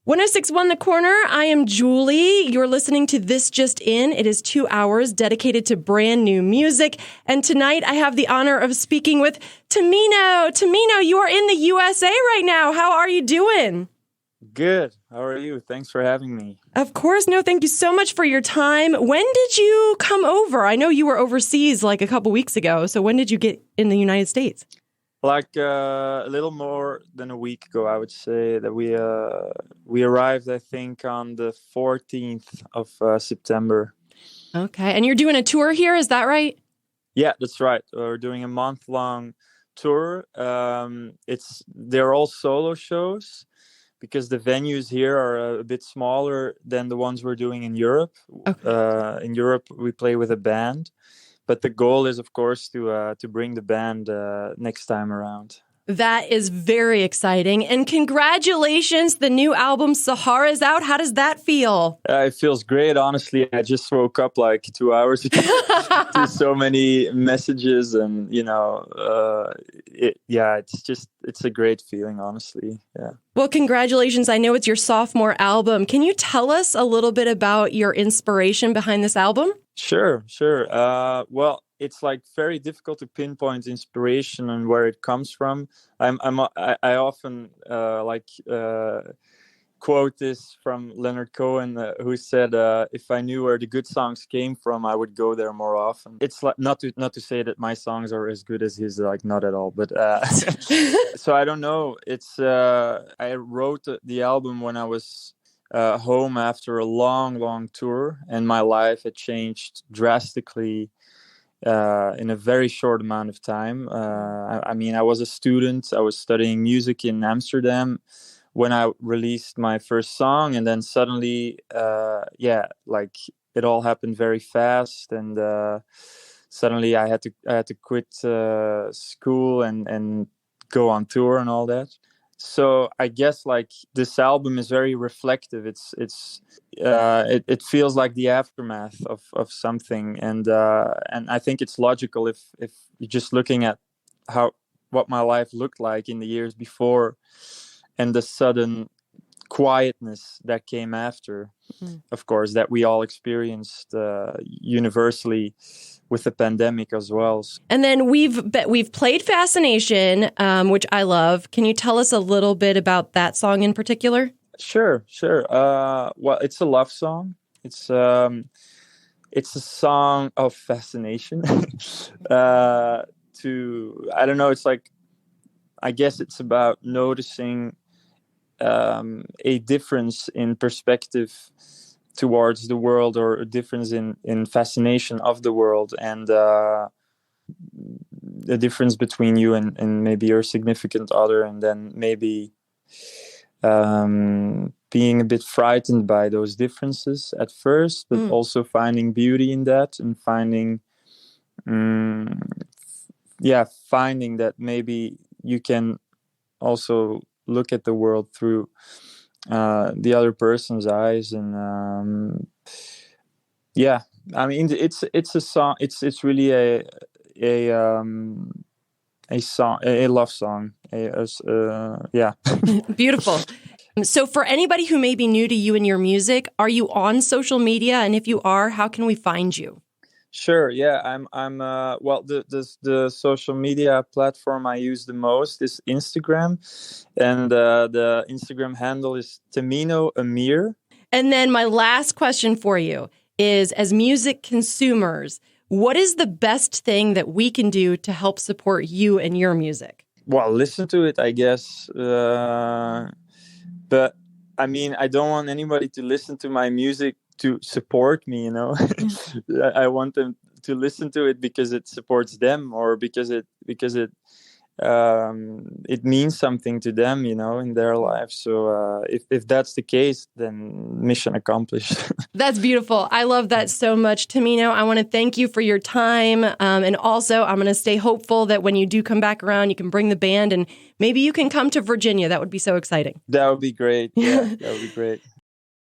1061 The Corner. I am Julie. You're listening to This Just In. It is 2 hours dedicated to brand new music. And tonight I have the honor of speaking with Tamino. Tamino, you are in the USA right now. How are you doing? Good. How are you? Thanks for having me. Of course. No, thank you so much for your time. When did you come over? I know you were overseas like a couple weeks ago. So when did you get in the United States? Like a little more than a week ago, I would say that we arrived, I think, on the 14th of September. Okay. And you're doing a tour here, is that right? Yeah, that's right. We're doing a month-long tour. They're all solo shows because the venues here are a bit smaller than the ones we're doing in Europe. Okay. In Europe, we play with a band. But the goal is, of course, to bring the band next time around. That is very exciting. And congratulations, the new album Sahara is out. How does that feel? It feels great, honestly. I just woke up like 2 hours ago to so many messages and, it's a great feeling, honestly. Yeah. Well, congratulations. I know it's your sophomore album. Can you tell us a little bit about your inspiration behind this album? Sure. Well, it's like very difficult to pinpoint inspiration and where it comes from. I often quote this from Leonard Cohen, who said, "If I knew where the good songs came from, I would go there more often." It's like not to say that my songs are as good as his, like not at all, but so I don't know. It's I wrote the album when I was home after a long tour, and my life had changed drastically in a very short amount of time. I was a student. I was studying music in Amsterdam when I released my first song, and then suddenly, it all happened very fast, and suddenly I had to quit school and go on tour and all that. So I guess like this album is very reflective. It feels like the aftermath of something, and I think it's logical if you're just looking at what my life looked like in the years before, and the sudden quietness that came after, of course, that we all experienced universally with the pandemic as well. And then we've played Fascination, which I love. Can you tell us a little bit about that song in particular? Sure. Well, it's a love song. It's a song of fascination. I don't know. It's like, I guess it's about noticing a difference in perspective towards the world, or a difference in fascination of the world, and the difference between you and maybe your significant other, and then maybe being a bit frightened by those differences at first, but also finding beauty in that, and finding that maybe you can also look at the world through the other person's eyes. And it's a song. It's really a song, a love song. Beautiful. So for anybody who may be new to you and your music, are you on social media? And if you are, how can we find you? Sure. Yeah, I'm. The social media platform I use the most is Instagram, and the Instagram handle is Tamino Amir. And then my last question for you is, as music consumers, what is the best thing that we can do to help support you and your music? Well, listen to it, I guess. But I mean, I don't want anybody to listen to my music to support me, I want them to listen to it because it supports them, or because it means something to them, in their lives. So if that's the case, then mission accomplished. That's beautiful. I love that so much. Tamino, I want to thank you for your time. And also, I'm going to stay hopeful that when you do come back around, you can bring the band, and maybe you can come to Virginia. That would be so exciting. That would be great. Yeah, that would be great.